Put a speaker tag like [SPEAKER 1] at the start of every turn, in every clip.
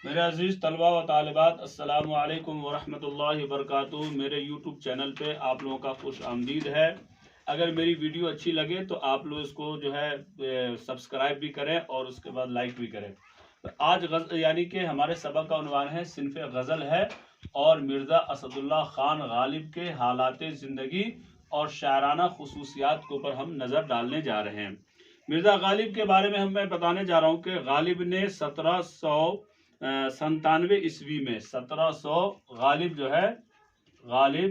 [SPEAKER 1] میرے عزیز طلبہ و طالبات، السلام علیکم ورحمۃ اللہ وبرکاتہ۔ میرے یوٹیوب چینل پہ آپ لوگوں کا خوش آمدید ہے۔ اگر میری ویڈیو اچھی لگے تو آپ لوگ اس کو جو ہے سبسکرائب بھی کریں اور اس کے بعد لائک بھی کریں۔ آج یعنی کہ ہمارے سبق کا عنوان ہے صنف غزل ہے، اور مرزا اسد اللہ خان غالب کے حالات زندگی اور شاعرانہ خصوصیات کے اوپر ہم نظر ڈالنے جا رہے ہیں۔ مرزا غالب کے بارے میں میں بتانے جا رہا ہوں کہ غالب نے 1797 عیسوی میں 1700 غالب جو ہے غالب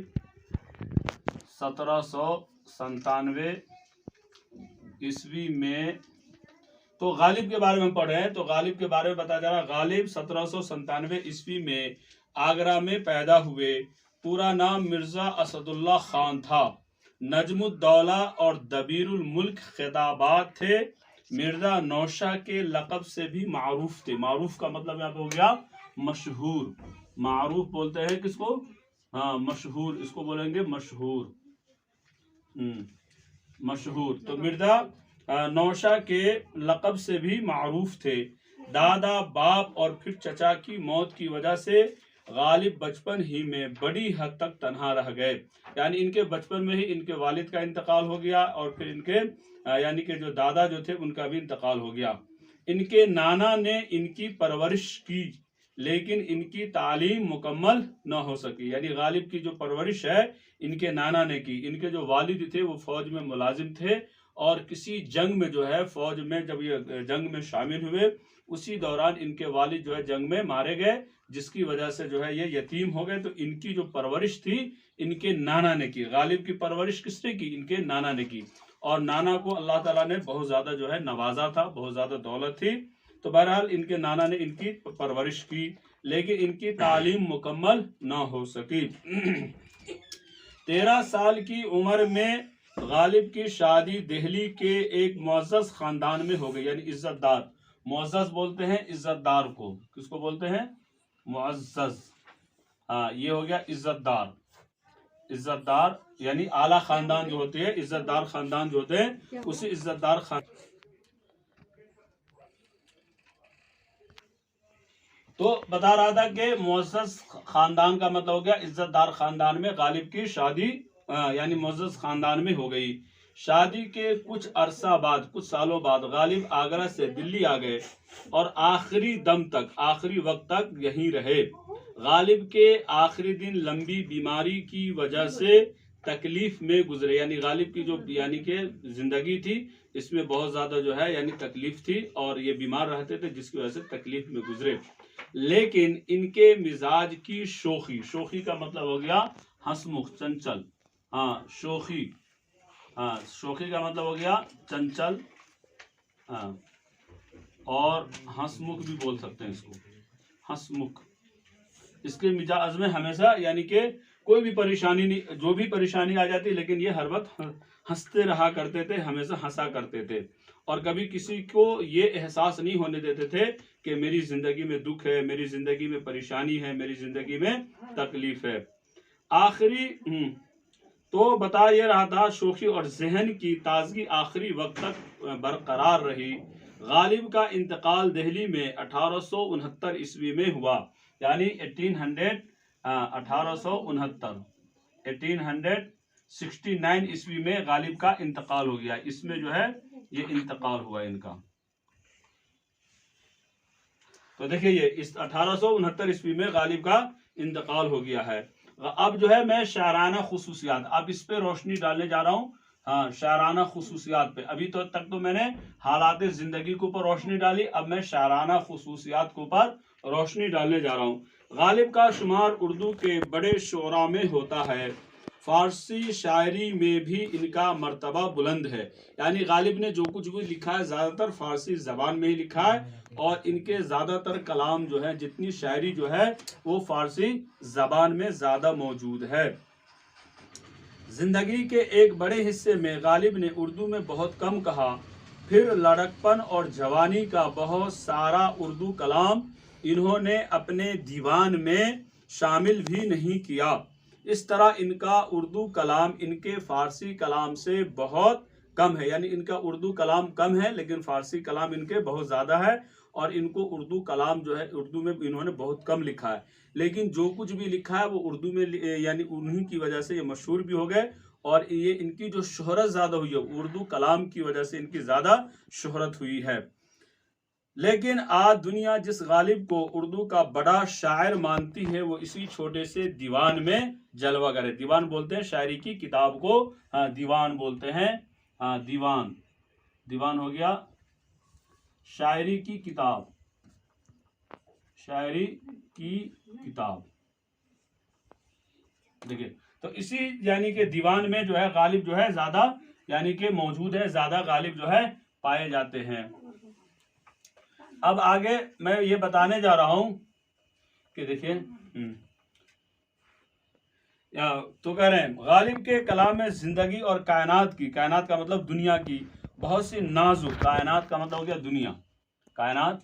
[SPEAKER 1] 1797 عیسوی میں، تو غالب کے بارے میں ہم پڑھ رہے ہیں، تو غالب کے بارے میں بتایا جا رہا ہے۔ غالب 1797 عیسوی میں آگرہ میں پیدا ہوئے۔ پورا نام مرزا اسد اللہ خان تھا۔ نجم الدولہ اور دبیر الملک خطابات تھے۔ مرزا نوشہ کے لقب سے بھی معروف تھے۔ معروف کا مطلب یہاں پہ ہو گیا مشہور۔ معروف بولتے ہیں کس کو؟ ہاں، مشہور، اس کو بولیں گے مشہور۔ مشہور تو مرزا نوشہ کے لقب سے بھی معروف تھے۔ دادا، باپ اور پھر چچا کی موت کی وجہ سے غالب بچپن ہی میں بڑی حد تک تنہا رہ گئے۔ یعنی ان کے بچپن میں ہی ان کے والد کا انتقال ہو گیا، اور پھر ان کے یعنی کہ جو دادا جو تھے ان کا بھی انتقال ہو گیا۔ ان کے نانا نے ان کی پرورش کی، لیکن ان کی تعلیم مکمل نہ ہو سکی۔ یعنی غالب کی جو پرورش ہے ان کے نانا نے کی۔ ان کے جو والد تھے وہ فوج میں ملازم تھے، اور کسی جنگ میں جو ہے فوج میں جب یہ جنگ میں شامل ہوئے، اسی دوران ان کے والد جو ہے جنگ میں مارے گئے، جس کی وجہ سے جو ہے یہ یتیم ہو گئے۔ تو ان کی جو پرورش تھی ان کے نانا نے کی۔ غالب کی پرورش کس نے کی؟ ان کے نانا نے کی، اور نانا کو اللہ تعالیٰ نے بہت زیادہ جو ہے نوازا تھا، بہت زیادہ دولت تھی۔ تو بہرحال ان کے نانا نے ان کی پرورش کی، لیکن ان کی تعلیم مکمل نہ ہو سکی۔ 13 سال کی عمر میں غالب کی شادی دہلی کے ایک معزز خاندان میں ہو گئی، یعنی عزت دار۔ معزز بولتے ہیں عزت دار کو، کس کو بولتے ہیں؟ معزز۔ ہاں، یہ ہو گیا عزت دار۔ عزت دار یعنی اعلیٰ خاندان جو ہوتے ہیں، عزت دار خاندان جو ہوتے ہیں، اسی عزت دار خاندان۔ تو بتا رہا تھا کہ معزز خاندان کا مطلب ہو گیا عزت دار خاندان میں غالب کی شادی یعنی معزز خاندان میں ہو گئی۔ شادی کے کچھ عرصہ بعد، کچھ سالوں بعد غالب آگرہ سے دلی آ گئے، اور آخری دم تک، آخری وقت تک یہیں رہے۔ غالب کے آخری دن لمبی بیماری کی وجہ سے تکلیف میں گزرے۔ یعنی غالب کی جو یعنی کہ زندگی تھی اس میں بہت زیادہ جو ہے یعنی تکلیف تھی، اور یہ بیمار رہتے تھے جس کی وجہ سے تکلیف میں گزرے۔ لیکن ان کے مزاج کی شوخی، شوخی کا مطلب ہو گیا ہنسمکھ، چنچل۔ ہاں، شوخی، ہاں شوخی کا مطلب ہو گیا چنچل، ہاں، اور ہنسمکھ بھی بول سکتے ہیں اس کو، ہنسمکھ۔ اس کے مزاج میں ہمیشہ یعنی کہ کوئی بھی پریشانی نہیں، جو بھی پریشانی آ جاتی لیکن یہ ہر وقت ہنستے رہا کرتے تھے، ہمیشہ ہنسا کرتے تھے، اور کبھی کسی کو یہ احساس نہیں ہونے دیتے تھے کہ میری زندگی میں دکھ ہے، میری زندگی میں پریشانی ہے، میری زندگی میں تکلیف ہے۔ آخری تو بتا یہ رہا تھا، شوخی اور ذہن کی تازگی آخری وقت تک برقرار رہی۔ غالب کا انتقال دہلی میں 1869 عیسوی میں ہوا، یعنی 1869 عیسوی میں غالب کا انتقال ہو گیا۔ اس میں جو ہے یہ انتقال ہوا ان کا۔ تو دیکھیں یہ 1869 عیسوی میں غالب کا انتقال ہو گیا ہے۔ اب جو ہے میں شاعرانہ خصوصیات، اب اس پہ روشنی ڈالنے جا رہا ہوں۔ ہاں، شاعرانہ خصوصیات پہ۔ ابھی تک تو میں نے حالات زندگی کے اوپر روشنی ڈالی، اب میں شاعرانہ خصوصیات کے اوپر روشنی ڈالنے جا رہا ہوں۔ غالب کا شمار اردو کے بڑے شعراء میں ہوتا ہے۔ فارسی شاعری میں بھی ان کا مرتبہ بلند ہے۔ یعنی غالب نے جو کچھ بھی لکھا ہے زیادہ تر فارسی زبان میں ہی لکھا ہے، اور ان کے زیادہ تر کلام جو ہے، جتنی شاعری جو ہے وہ فارسی زبان میں زیادہ موجود ہے۔ زندگی کے ایک بڑے حصے میں غالب نے اردو میں بہت کم کہا، پھر لڑکپن اور جوانی کا بہت سارا اردو کلام انہوں نے اپنے دیوان میں شامل بھی نہیں کیا۔ اس طرح ان کا اردو کلام ان کے فارسی کلام سے بہت کم ہے۔ یعنی ان کا اردو کلام کم ہے لیکن فارسی کلام ان کے بہت زیادہ ہے، اور ان کو اردو کلام جو ہے اردو میں انہوں نے بہت کم لکھا ہے، لیکن جو کچھ بھی لکھا ہے وہ اردو میں یعنی انہی کی وجہ سے یہ مشہور بھی ہو گئے، اور یہ ان کی جو شہرت زیادہ ہوئی ہے اردو کلام کی وجہ سے ان کی زیادہ شہرت ہوئی ہے۔ لیکن آج دنیا جس غالب کو اردو کا بڑا شاعر مانتی ہے وہ اسی چھوٹے سے دیوان میں جلوہ گر ہے۔ دیوان بولتے ہیں شاعری کی کتاب کو، دیوان بولتے ہیں، دیوان، دیوان ہو گیا شاعری کی کتاب، شاعری کی کتاب، دیکھیں تو اسی یعنی کہ دیوان میں جو ہے غالب جو ہے زیادہ یعنی کہ موجود ہے، زیادہ غالب جو ہے پائے جاتے ہیں۔ اب آگے میں یہ بتانے جا رہا ہوں کہ دیکھیں تو کہہ رہے ہیں غالب کے کلام میں زندگی اور کائنات کی، کائنات کا مطلب دنیا کی، بہت سی نازک، کائنات کا مطلب ہو گیا دنیا، کائنات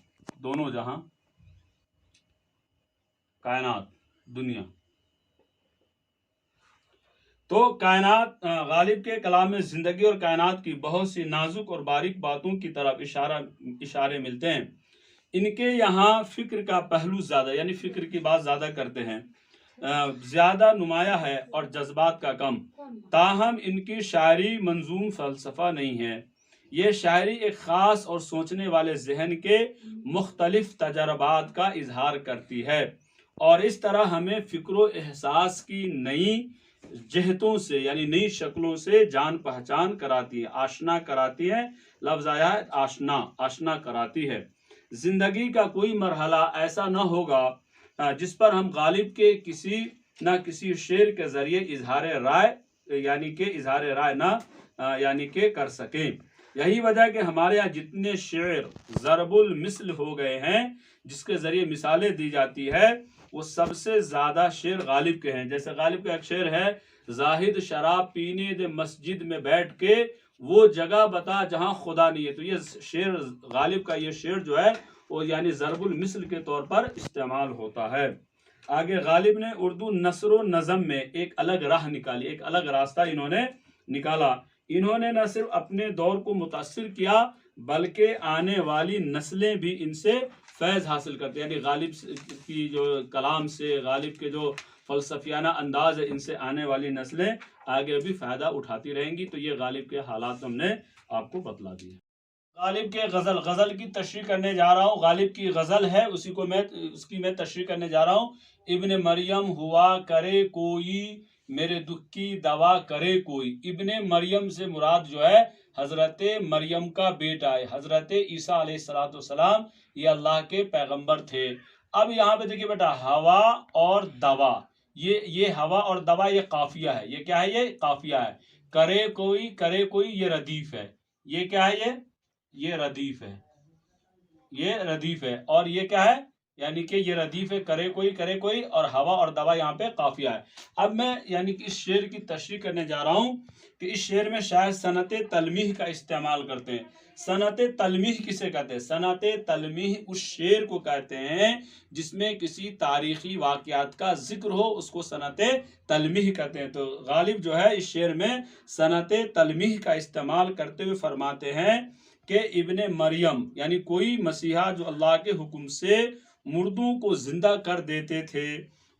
[SPEAKER 1] دونوں جہاں، کائنات دنیا، تو کائنات غالب کے کلام میں زندگی اور کائنات کی بہت سی نازک اور باریک باتوں کی طرف اشارے ملتے ہیں۔ ان کے یہاں فکر کا پہلو زیادہ، یعنی فکر کی بات زیادہ کرتے ہیں، زیادہ نمایاں ہے اور جذبات کا کم، تاہم ان کی شاعری منظوم فلسفہ نہیں ہے۔ یہ شاعری ایک خاص اور سوچنے والے ذہن کے مختلف تجربات کا اظہار کرتی ہے، اور اس طرح ہمیں فکر و احساس کی نئی جہتوں سے یعنی نئی شکلوں سے جان پہچان کراتی ہے، آشنا کراتی ہے، لفظ آیا ہے آشنا، آشنا کراتی ہے۔ زندگی کا کوئی مرحلہ ایسا نہ ہوگا جس پر ہم غالب کے کسی نہ کسی شعر کے ذریعے اظہار رائے یعنی کہ اظہار رائے نہ یعنی کہ کر سکیں۔ یہی وجہ کہ ہمارے یہاں جتنے شعر ضرب المثل ہو گئے ہیں، جس کے ذریعے مثالیں دی جاتی ہے، وہ سب سے زیادہ شعر غالب کے ہیں۔ جیسے غالب کا ایک شعر ہے، زاہد شراب پینے دے مسجد میں بیٹھ کے، وہ جگہ بتا جہاں خدا نہیں ہے۔ تو یہ شعر غالب کا یہ شعر جو ہے وہ یعنی ضرب المثل کے طور پر استعمال ہوتا ہے۔ آگے غالب نے اردو نثر و نظم میں ایک الگ راہ نکالی، ایک الگ راستہ انہوں نے نکالا۔ انہوں نے نہ صرف اپنے دور کو متاثر کیا بلکہ آنے والی نسلیں بھی ان سے فیض حاصل کرتے ہیں، یعنی غالب کی جو کلام سے، غالب کے جو فلسفیانہ انداز ہے، ان سے آنے والی نسلیں آگے بھی فائدہ اٹھاتی رہیں گی۔ تو یہ غالب کے حالات ہم نے آپ کو بتلا دیے۔ غالب کے غزل کی تشریح کرنے جا رہا ہوں۔ غالب کی غزل ہے، اس کی میں تشریح کرنے جا رہا ہوں۔ ابن مریم ہوا کرے کوئی، میرے دکھ کی دوا کرے کوئی۔ ابن مریم سے مراد جو ہے حضرت مریم کا بیٹا ہے، حضرت عیسیٰ علیہ السلام، یہ اللہ کے پیغمبر تھے۔ اب یہاں پہ دیکھیے بیٹا، ہوا اور دوا، یہ ہوا اور دوا یہ قافیہ ہے۔ یہ کیا ہے؟ یہ قافیہ ہے۔ کرے کوئی یہ ردیف ہے۔ یہ کیا ہے؟ یہ ردیف ہے، یہ ردیف ہے، اور یہ کیا ہے؟ یعنی کہ یہ ردیف ہے، کرے کوئی، اور ہوا اور دوا یہاں پہ قافیہ ہے۔ اب میں یعنی کہ اس شعر کی تشریح کرنے جا رہا ہوں کہ اس شعر میں شاید صنعت تلمیح کا استعمال کرتے ہیں۔ صنعت تلمیح کسے کہتے ہیں؟ صنعت تلمیح اس شعر کو کہتے ہیں جس میں کسی تاریخی واقعات کا ذکر ہو، اس کو صنعت تلمیح کہتے ہیں۔ تو غالب جو ہے اس شعر میں صنعت تلمیح کا استعمال کرتے ہوئے فرماتے ہیں کہ ابن مریم یعنی کوئی مسیحا جو اللہ کے حکم سے مردوں کو زندہ کر دیتے تھے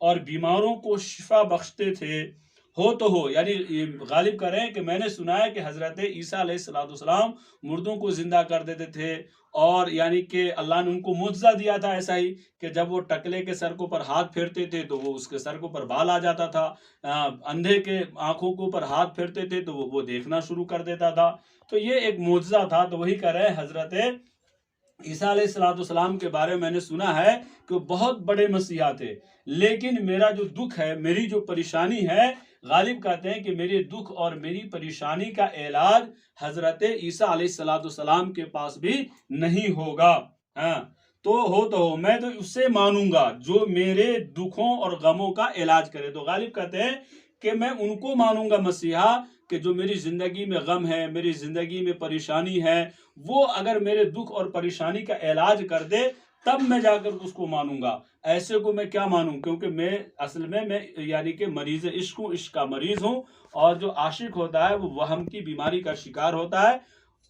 [SPEAKER 1] اور بیماروں کو شفا بخشتے تھے، یعنی غالب کر رہے ہیں کہ میں نے سنا ہے کہ حضرت عیسیٰ علیہ السلام مردوں کو زندہ کر دیتے تھے، اور یعنی کہ اللہ نے ان کو معجزہ دیا تھا ایسا ہی کہ جب وہ ٹکلے کے سر کے اوپر ہاتھ پھیرتے تھے تو وہ اس کے سر کے اوپر بال آ جاتا تھا، اندھے کے آنکھوں کے اوپر ہاتھ پھیرتے تھے تو وہ دیکھنا شروع کر دیتا تھا۔ تو یہ ایک معجزہ تھا۔ تو وہی کہہ رہے ہیں حضرت عیسیٰ علیہ السلام کے بارے میں نے سنا ہے کہ وہ بہت بڑے مسیحا تھے، لیکن میرا جو دکھ ہے، میری جو پریشانی ہے، غالب کہتے ہیں کہ میرے دکھ اور میری پریشانی کا علاج حضرت عیسیٰ علیہ السلام کے پاس بھی نہیں ہوگا۔ تو میں تو اس سے مانوں گا جو میرے دکھوں اور غموں کا علاج کرے۔ تو غالب کہتے ہیں کہ میں ان کو مانوں گا مسیحا کہ جو میری زندگی میں غم ہے، میری زندگی میں پریشانی ہے، وہ اگر میرے دکھ اور پریشانی کا علاج کر دے تب میں جا کر اس کو مانوں گا۔ ایسے کو میں کیا مانوں؟ کیونکہ میں اصل میں یعنی کہ مریض عشق ہوں، عشق کا مریض ہوں، اور جو عاشق ہوتا ہے وہ وہم کی بیماری کا شکار ہوتا ہے۔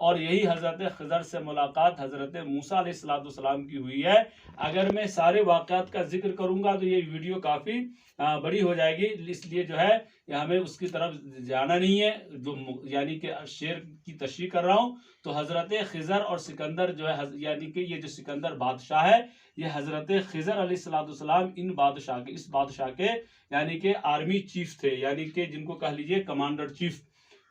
[SPEAKER 1] اور یہی حضرت خضر سے ملاقات حضرت موسیٰ علیہ السلام کی ہوئی ہے۔ اگر میں سارے واقعات کا ذکر کروں گا تو یہ ویڈیو کافی بڑی ہو جائے گی، اس لیے جو ہے ہمیں اس کی طرف جانا نہیں ہے، جو یعنی کہ شعر کی تشریح کر رہا ہوں۔ تو حضرت خضر اور سکندر جو ہے، یعنی کہ یہ جو سکندر بادشاہ ہے، یہ حضرت خضر علیہ السلام اس بادشاہ کے یعنی کہ آرمی چیف تھے، یعنی کہ جن کو کہہ لیجئے کمانڈر چیف۔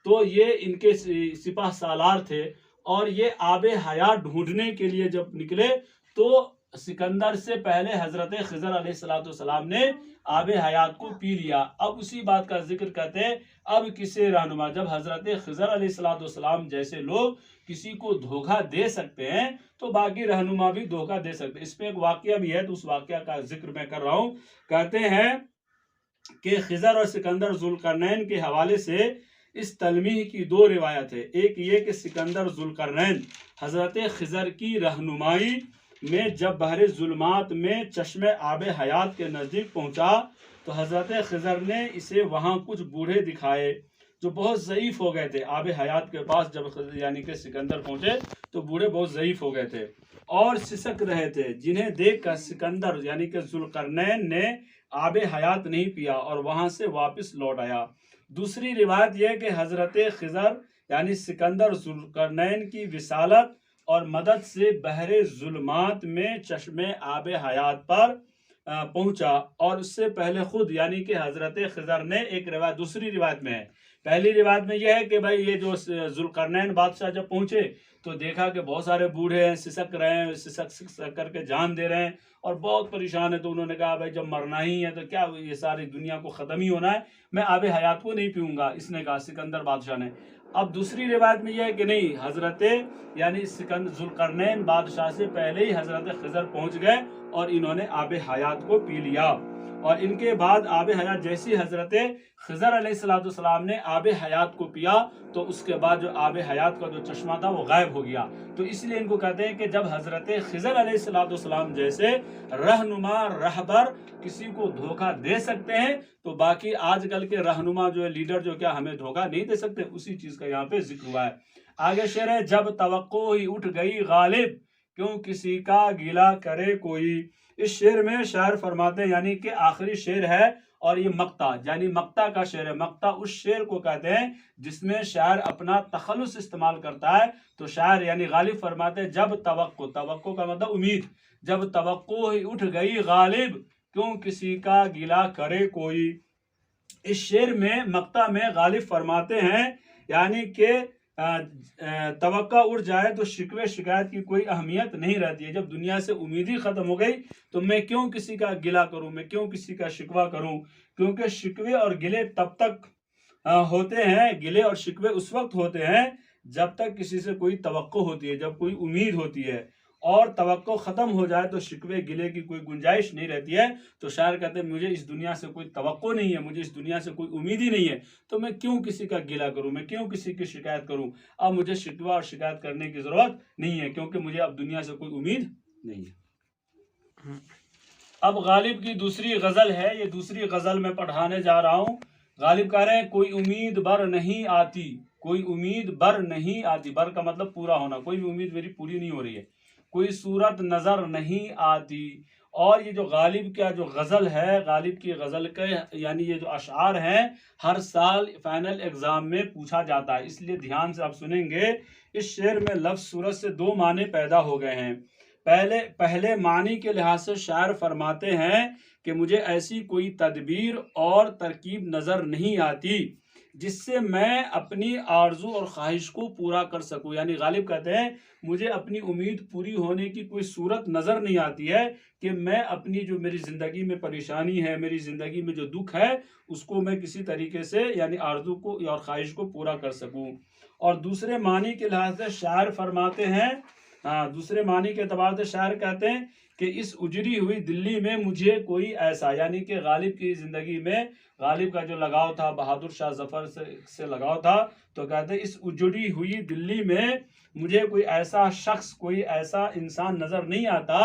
[SPEAKER 1] تو یہ ان کے سپاہ سالار تھے، اور یہ آب حیات ڈھونڈنے کے لیے جب نکلے تو سکندر سے پہلے حضرت خضر علیہ السلام نے آب حیات کو پی لیا۔ اب اسی بات کا ذکر کرتے ہیں، اب کسے رہنما، جب حضرت خضر علیہ السلام جیسے لوگ کسی کو دھوکہ دے سکتے ہیں تو باقی رہنما بھی دھوکہ دے سکتے ہیں۔ اس میں ایک واقعہ بھی ہے، تو اس واقعہ کا ذکر میں کر رہا ہوں۔ کہتے ہیں کہ خضر اور سکندر ذوالقرنین کے حوالے سے اس تلمیح کی دو روایت ہے۔ ایک یہ کہ سکندر ذوالقرنین حضرت خضر کی رہنمائی میں جب بحر ظلمات میں چشمے آب حیات کے نزدیک پہنچا تو حضرت خضر نے اسے وہاں کچھ بوڑھے دکھائے جو بہت ضعیف ہو گئے تھے۔ آب حیات کے پاس جب یعنی کہ سکندر پہنچے تو بوڑھے بہت ضعیف ہو گئے تھے اور سسک رہے تھے، جنہیں دیکھ کر سکندر یعنی کہ ذوالقرنین نے آب حیات نہیں پیا اور وہاں سے واپس لوٹ آیا۔ دوسری روایت یہ کہ حضرت خضر یعنی سکندر ذوالقرنین کی وصالت اور مدد سے بحر ظلمات میں چشمے آب حیات پر پہنچا، اور اس سے پہلے خود یعنی کہ حضرت خضر نے ایک روایت، دوسری روایت میں ہے، پہلی روایت میں یہ ہے کہ بھائی یہ جو ذوالقرنین بادشاہ جب پہنچے تو دیکھا کہ بہت سارے بوڑھے ہیں، سسک رہے ہیں، سسک کر کے جان دے رہے ہیں اور بہت پریشان ہے، تو انہوں نے کہا بھائی جب مرنا ہی ہے تو کیا یہ ساری دنیا کو ختم ہی ہونا ہے، میں آب حیات کو نہیں پیوں گا، اس نے کہا سکندر بادشاہ نے۔ اب دوسری روایت میں یہ ہے کہ نہیں، حضرت یعنی سکندر ذوالقرنین بادشاہ سے پہلے ہی حضرت خضر پہنچ گئے اور انہوں نے آب حیات کو پی لیا، اور ان کے بعد آب حیات جیسی حضرت خضر علیہ السلام نے آب حیات کو پیا تو اس کے بعد جو آب حیات کا جو چشمہ تھا وہ غائب ہو گیا۔ تو اس لیے ان کو کہتے ہیں کہ جب حضرت خضر علیہ السلام جیسے رہنما رہبر کسی کو دھوکہ دے سکتے ہیں تو باقی آج کل کے رہنما جو ہے لیڈر جو کیا ہمیں دھوکہ نہیں دے سکتے، اسی چیز کا یہاں پہ ذکر ہوا ہے۔ آگے شعر ہے، جب توقع ہی اٹھ گئی غالب کیوں کسی کا گلہ کرے کوئی۔ اس شعر میں شاعر فرماتے ہیں، یعنی کہ آخری شعر ہے اور یہ مقطع یعنی مقطع کا شعر ہے۔ مقطع اس شعر کو کہتے ہیں جس میں شاعر اپنا تخلص استعمال کرتا ہے۔ تو شاعر یعنی غالب فرماتے ہیں، جب توقع کا مطلب امید، جب توقع ہی اٹھ گئی غالب کیوں کسی کا گلہ کرے کوئی۔ اس شعر میں مقطع میں غالب فرماتے ہیں یعنی کہ توقع اٹھ جائے تو شکوے شکایت کی کوئی اہمیت نہیں رہتی ہے۔ جب دنیا سے امید ہی ختم ہو گئی تو میں کیوں کسی کا گلہ کروں، میں کیوں کسی کا شکوہ کروں، کیونکہ شکوے اور گلے تب تک ہوتے ہیں، گلے اور شکوے اس وقت ہوتے ہیں جب تک کسی سے کوئی توقع ہوتی ہے، جب کوئی امید ہوتی ہے، اور توقع ختم ہو جائے تو شکوے گلے کی کوئی گنجائش نہیں رہتی ہے۔ تو شاعر کہتے ہیں مجھے اس دنیا سے کوئی توقع نہیں ہے، مجھے اس دنیا سے کوئی امید ہی نہیں ہے، تو میں کیوں کسی کا گلہ کروں، میں کیوں کسی کی شکایت کروں۔ اب مجھے شکوہ اور شکایت کرنے کی ضرورت نہیں ہے کیونکہ مجھے اب دنیا سے کوئی امید نہیں ہے۔ اب غالب کی دوسری غزل ہے، یہ دوسری غزل میں پڑھانے جا رہا ہوں۔ غالب کہہ رہے ہیں، کوئی امید بر نہیں آتی، کوئی امید بر نہیں آتی، بر کا مطلب پورا ہونا، کوئی بھی امید میری پوری نہیں ہو رہی ہے، کوئی صورت نظر نہیں آتی۔ اور یہ جو غالب کا جو غزل ہے، غالب کی غزل کے یعنی یہ جو اشعار ہیں ہر سال فائنل ایگزام میں پوچھا جاتا ہے، اس لیے دھیان سے آپ سنیں گے۔ اس شعر میں لفظ صورت سے دو معنی پیدا ہو گئے ہیں۔ پہلے معنی کے لحاظ سے شاعر فرماتے ہیں کہ مجھے ایسی کوئی تدبیر اور ترکیب نظر نہیں آتی جس سے میں اپنی آرزو اور خواہش کو پورا کر سکوں، یعنی غالب کہتے ہیں مجھے اپنی امید پوری ہونے کی کوئی صورت نظر نہیں آتی ہے کہ میں اپنی جو میری زندگی میں پریشانی ہے، میری زندگی میں جو دکھ ہے، اس کو میں کسی طریقے سے یعنی آرزو کو اور خواہش کو پورا کر سکوں۔ اور دوسرے معنی کے لحاظ سے شاعر فرماتے ہیں، دوسرے معنی کے اعتبار سے شاعر کہتے ہیں کہ اس اجڑی ہوئی دلی میں مجھے کوئی ایسا، یعنی کہ غالب کی زندگی میں غالب کا جو لگاؤ تھا بہادر شاہ ظفر سے لگاؤ تھا، تو کہتے ہیں اس اجڑی ہوئی دلی میں مجھے کوئی ایسا شخص، کوئی ایسا انسان نظر نہیں آتا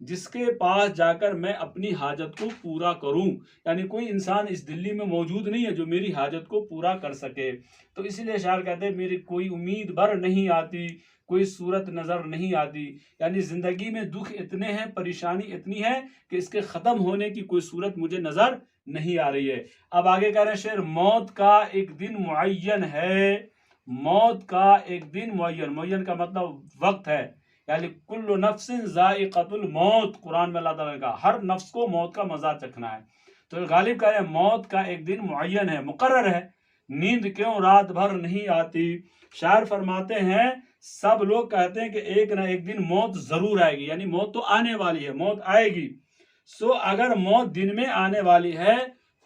[SPEAKER 1] جس کے پاس جا کر میں اپنی حاجت کو پورا کروں، یعنی کوئی انسان اس دلی میں موجود نہیں ہے جو میری حاجت کو پورا کر سکے۔ تو اسی لیے شاعر کہتے ہیں میری کوئی امید بر نہیں آتی، کوئی صورت نظر نہیں آتی، یعنی زندگی میں دکھ اتنے ہیں، پریشانی اتنی ہے کہ اس کے ختم ہونے کی کوئی صورت مجھے نظر نہیں آ رہی ہے۔ اب آگے کہہ رہے ہیں شعر، موت کا ایک دن معین ہے، موت کا ایک دن معین، معین کا مطلب وقت ہے، یعنی کل نفس ذائقۃ الموت، قرآن میں اللہ تعالیٰ نے کہا ہر نفس کو موت کا مزہ چکھنا ہے۔ تو غالب کہہ رہے ہیں موت کا ایک دن معین ہے، مقرر ہے، نیند کیوں رات بھر نہیں آتی۔ شاعر فرماتے ہیں سب لوگ کہتے ہیں کہ ایک نہ ایک دن موت ضرور آئے گی، یعنی موت تو آنے والی ہے، موت آئے گی۔ سو اگر موت دن میں آنے والی ہے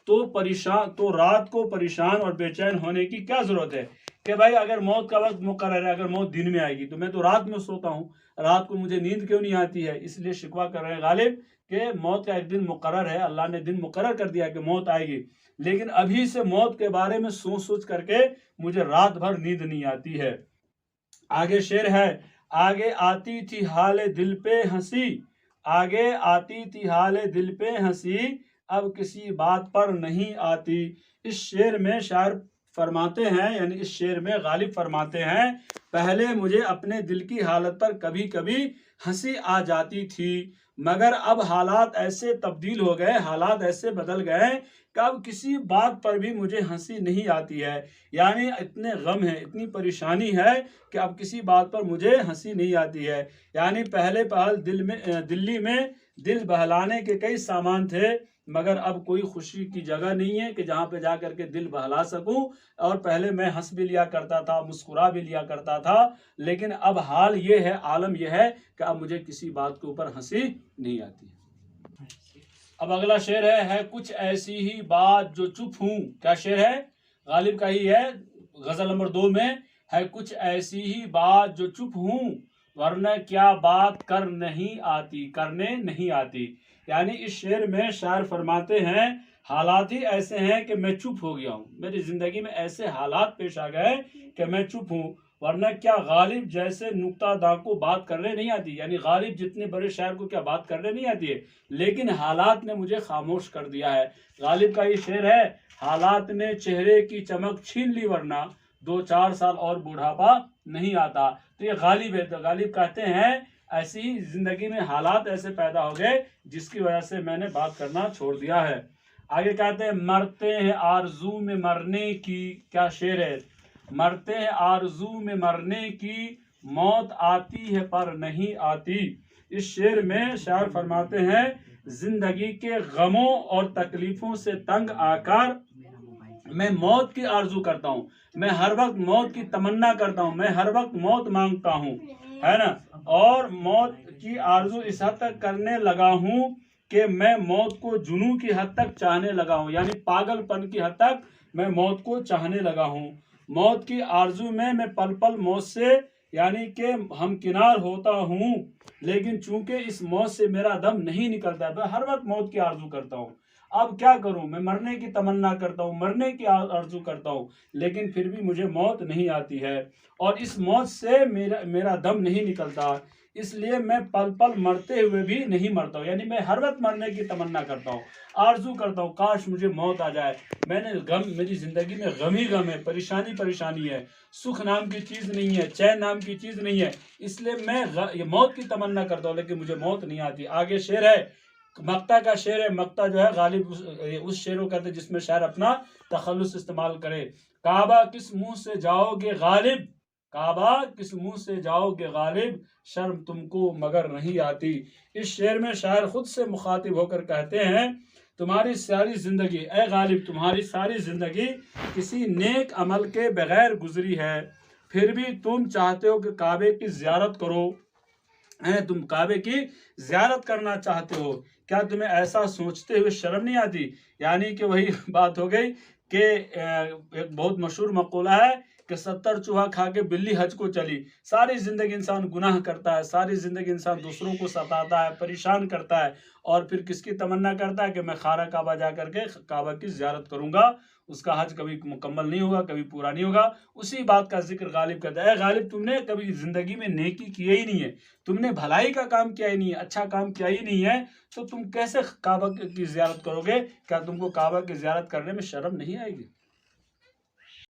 [SPEAKER 1] تو رات کو پریشان اور بے چین ہونے کی کیا ضرورت ہے کہ بھائی اگر موت کا وقت مقرر ہے، اگر موت دن میں آئے گی تو میں تو رات میں سوتا ہوں، رات کو مجھے نیند کیوں نہیں آتی ہے؟ اس لیے شکوہ کر رہے ہیں غالب کہ موت کا ایک دن مقرر ہے، اللہ نے دن مقرر کر دیا کہ موت آئے گی، لیکن ابھی سے موت کے بارے میں سوچ سوچ کر کے مجھے رات بھر نیند نہیں آتی ہے۔ آگے شعر ہے، آگے آتی تھی حال دل پہ ہنسی، آگے آتی تھی حال دل پہ ہنسی، اب کسی بات پر نہیں آتی۔ اس شعر میں شاعر فرماتے ہیں، یعنی اس شعر میں غالب فرماتے ہیں پہلے مجھے اپنے دل کی حالت پر کبھی کبھی ہنسی آ جاتی تھی، مگر اب حالات ایسے تبدیل ہو گئے، حالات ایسے بدل گئے کہ اب کسی بات پر بھی مجھے ہنسی نہیں آتی ہے، یعنی اتنے غم ہے، اتنی پریشانی ہے کہ اب کسی بات پر مجھے ہنسی نہیں آتی ہے۔ یعنی پہلے دلی میں دل بہلانے کے کئی سامان تھے، مگر اب کوئی خوشی کی جگہ نہیں ہے کہ جہاں پہ جا کر کے دل بہلا سکوں، اور پہلے میں ہنس بھی لیا کرتا تھا، مسکرا بھی لیا کرتا تھا، لیکن اب حال یہ ہے، عالم یہ ہے کہ اب مجھے کسی بات کے اوپر ہنسی نہیں آتی۔ اب اگلا شعر ہے کچھ ایسی ہی بات جو چپ ہوں، کیا شعر ہے؟ غالب کا ہی ہے، غزل نمبر 2 میں ہے، کچھ ایسی ہی بات جو چپ ہوں، ورنہ کیا بات کرنے نہیں آتی۔ یعنی اس شعر میں شاعر فرماتے ہیں حالات ہی ایسے ہیں کہ میں چپ ہو گیا ہوں، میری زندگی میں ایسے حالات پیش آ گئے کہ میں چپ ہوں، ورنہ کیا غالب جیسے نکتہ داں کو بات کرنے نہیں آتی، یعنی غالب جتنے بڑے شاعر کو کیا بات کرنے نہیں آتی ہے، لیکن حالات نے مجھے خاموش کر دیا ہے۔ غالب کا یہ شعر ہے، حالات نے چہرے کی چمک چھین لی، ورنہ 2-4 سال اور بوڑھاپا نہیں آتا۔ تو یہ غالب ہے، تو غالب کہتے ہیں ایسی ہی زندگی میں حالات ایسے پیدا ہو گئے جس کی وجہ سے میں نے بات کرنا چھوڑ دیا ہے۔ آگے کہتے ہیں مرتے ہیں آرزو میں مرنے کی، کیا شعر ہے؟ مرتے ہیں آرزو میں مرنے کی، موت آتی ہے پر نہیں آتی۔ اس شعر میں شاعر فرماتے ہیں زندگی کے غموں اور تکلیفوں سے تنگ آ کر میں موت کی آرزو کرتا ہوں، میں ہر وقت موت کی تمنا کرتا ہوں، میں ہر وقت موت مانگتا ہوں، ہے نا، اور موت کی آرزو اس حد تک کرنے لگا ہوں کہ میں موت کو جنوں کی حد تک چاہنے لگا ہوں، یعنی پاگل پن کی حد تک میں موت کو چاہنے لگا ہوں۔ موت کی آرزو میں پل پل موت سے یعنی کہ ہمکنار ہوتا ہوں، لیکن چونکہ اس موت سے میرا دم نہیں نکلتا، میں ہر وقت موت کی آرزو کرتا ہوں۔ اب کیا کروں، میں مرنے کی تمنا کرتا ہوں، مرنے کی آرزو کرتا ہوں، لیکن پھر بھی مجھے موت نہیں آتی ہے، اور اس موت سے میرا دم نہیں نکلتا، اس لیے میں پل پل مرتے ہوئے بھی نہیں مرتا ہوں، یعنی میں ہر وقت مرنے کی تمنا کرتا ہوں، آرزو کرتا ہوں کاش مجھے موت آ جائے۔ میری زندگی میں غم ہی غم ہے، پریشانی ہے، سکھ نام کی چیز نہیں ہے، چین نام کی چیز نہیں ہے، اس لیے میں موت کی تمنا کرتا ہوں، لیکن مجھے موت نہیں آتی۔ آگے شعر ہے، مقطع کا شعر ہے، مقطع جو ہے غالب اس شعر کو کہتے ہیں جس میں شاعر اپنا تخلص استعمال کرے۔ کعبہ کس منہ سے جاؤ گے غالب، کعبہ کس منہ سے جاؤ گے غالب، شرم تم کو مگر نہیں آتی۔ اس شعر میں شاعر خود سے مخاطب ہو کر کہتے ہیں تمہاری ساری زندگی، اے غالب تمہاری ساری زندگی کسی نیک عمل کے بغیر گزری ہے، پھر بھی تم چاہتے ہو کہ کعبے کی زیارت کرو، تم کعبے کی زیارت کرنا چاہتے ہو، کیا تمہیں ایسا سوچتے ہوئے شرم نہیں آتی؟ یعنی کہ وہی بات ہو گئی کہ ایک بہت مشہور مقولہ ہے کہ 70 چوہا کھا کے بلی حج کو چلی۔ ساری زندگی انسان گناہ کرتا ہے، ساری زندگی انسان دوسروں کو ستاتا ہے، پریشان کرتا ہے، اور پھر کس کی تمنا کرتا ہے کہ میں خانہ کعبہ جا کر کے کعبہ کی زیارت کروں گا، اس کا حج کبھی مکمل نہیں ہوگا، کبھی پورا نہیں ہوگا۔ اسی بات کا ذکر غالب کرتا ہے، اے غالب تم نے کبھی زندگی میں نیکی کی ہی نہیں ہے، تم نے بھلائی کا کام کیا ہی نہیں ہے، اچھا کام کیا ہی نہیں ہے، تو تم کیسے کعبہ کی زیارت کرو گے؟ کیا تم کو کعبہ کی زیارت کرنے میں شرم نہیں آئے گی؟